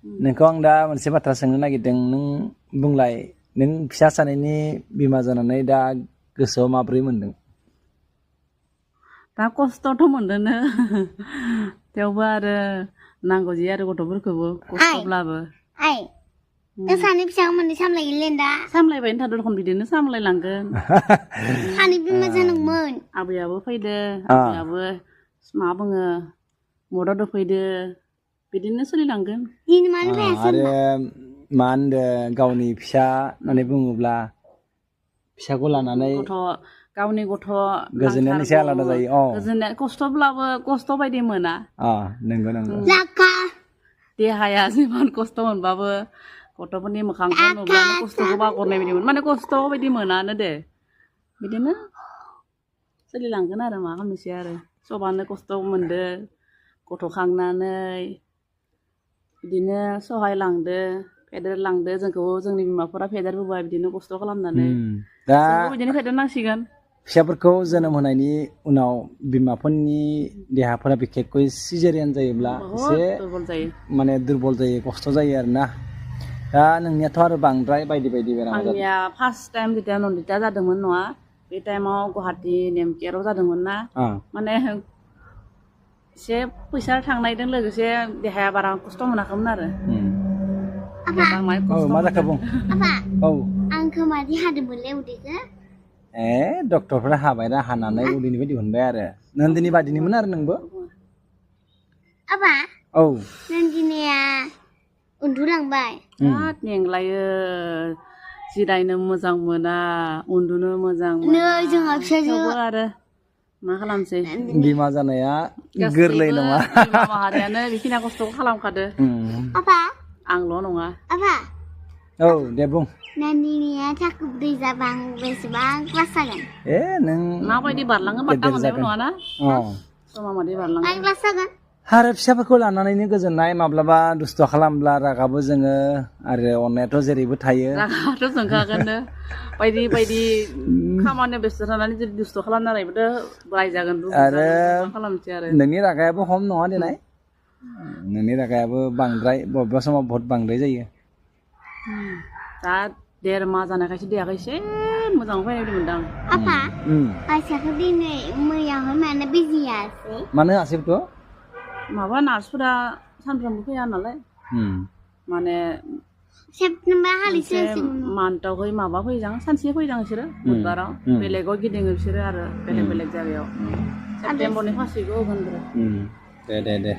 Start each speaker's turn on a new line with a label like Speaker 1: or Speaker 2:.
Speaker 1: नोंखौ आं दा मोनसे बाथ्रा सोंनो नागिरदों नों बुंलाय नों फिसा सानैनि बिमा जानानै दा गोसोआव माब्रै मोनदों
Speaker 2: दा खस्थ'थ' मोनदोंनो थेवबो आरो नांगौ जि आरो गथ'फोरखौबो खस्थ'ब्लाबो
Speaker 3: आइ नों सानै फिसाखौ मोननै सामलायगोनलै दा
Speaker 2: सामलायबायनो थादों रखम बिदिनो सामलायलांगोन
Speaker 3: सानै बिमा जानांगौमोन
Speaker 2: आबैयाबो फैदो आबैयाबो मा बुङो मदद होफैदो बिदिनो सोलिलांगोन
Speaker 3: दिनै मानो फैयासै
Speaker 1: आरो मा होनदों गावनि फिसा होननानै बुङोब्ला फिसाखौ लानानै
Speaker 2: गावनि गथ'
Speaker 1: गोजोननायानो एसे आलादा जायो
Speaker 2: गोजोननाय खस्थ'ब्लाबो खस्थ' बायदि मोना
Speaker 1: नंगौ नंगौ
Speaker 2: देहाया जिमान खस्थ' मोनबाबो गथ'फोरनि मोखांखौ नुब्लानो खस्थ'खौ बावगारनाय बायदि मोनो माने खस्थ' बायदि मोनानो दे बिदिनो सोलिलांगोन आरो मा खालामनोसै आरो सबानो खस्थ' मोनदो गथ' खांनानै बिदिनो सहायलांदो फेदेरलांदो जोंखौ जोंनि बिमाफोरा फेदेरबोबाय बिदिनो खस्थ' खालामनानै
Speaker 1: दा
Speaker 2: बिदिनो फेदेरनांसिगोन
Speaker 1: फिसाफोरखौ जोनोम होनायनि उनाव बिमाफोरनि देहाफोरा बिखेखै सिजेरियान जायोब्ला एसे
Speaker 2: दुरबल जायो
Speaker 1: माने दुरबल जायो खस्थ' जायो आरोना दा नोंनियाथ' आरो बांद्राय बायदि बायदि बेराम
Speaker 2: आंनिया फार्स्ट टाइम जेथिया नन्दिता जादोंमोन नङा बे टाइमाव गुवाहाटि नेमकेयाराव जादोंमोन ना माने एसे फैसा थांनायजों लोगोसे देहाया बारा खस्थ' मोनाखैमोन आरो
Speaker 1: मा जाखो बुं
Speaker 3: आंखौ मादि हादोंमोनलै उदैखौ
Speaker 1: डक्टरफोरा हाबायना हानानै उदैनिफ्राय दिहुनबाय आरो नन्दिनि बादिनोमोन आरो नोंबो
Speaker 3: आबा नन्दिनिया उन्दुलांबाय
Speaker 2: बिराद मेंलायो जिरायनो मोजां मोना उन्दुनो मोजां मोना
Speaker 3: जोंहा
Speaker 2: थेवबो आरो मा खालामसै
Speaker 1: बिमा जानाया गोरलै नङा
Speaker 2: बिमा माहारियानो बेखिनि खस्थ'खौ खालामखादो आंल' नङा
Speaker 1: दे बुं
Speaker 3: नन्दिनिया थाखोब दै जाबा बेसेबां क्लास जागोन
Speaker 1: नों
Speaker 2: माबायदि बारलाङो पात्ता मोननायबो नङाना समा मादि बारलाङो
Speaker 3: क्लास जागोन
Speaker 1: आरो फिसाफोरखौ लानानैनो गोजोननाय माब्लाबा दुस्थ' खालामब्ला रागाबो जोङो आरो अननायाथ' जेरैबो थायो
Speaker 2: रागाथ' जोंखागोननो बायदि बायदि खामानियाव बेस्थ' थानानै जुदि दुस्थ' खालामनानैबोथ' रायजागोन
Speaker 1: आरो
Speaker 2: खालामसै आरो
Speaker 1: नोंनि रागायाबो खम नङा देनाय नोंनि रागायाबो बांद्राय बबेबा समाव बहुत बांद्राय जायो
Speaker 2: दा 1.5 माह जानायखायसो देहाखौ एसे मोजाङाव फैनाय बायदि मोनदां
Speaker 3: आफा बायसाखौ दिनै मैयाहाय मानो बिजि होआसै
Speaker 1: मानो होआसैथ'
Speaker 2: माबा नार्सफोरा सानफ्रोमबो फैया नालाय माने
Speaker 3: सेप्तेम्बर हालिसो
Speaker 2: मान्थआवहाय माबा फैजां सानसे फैजां बिसोरो बुधबाराव बेलेगाव गिदिङो बिसोरो आरो बेलेग बेलेग जायगायाव सेप्तेम्बरनि फार्स्ट उइकआव होगोन
Speaker 1: दे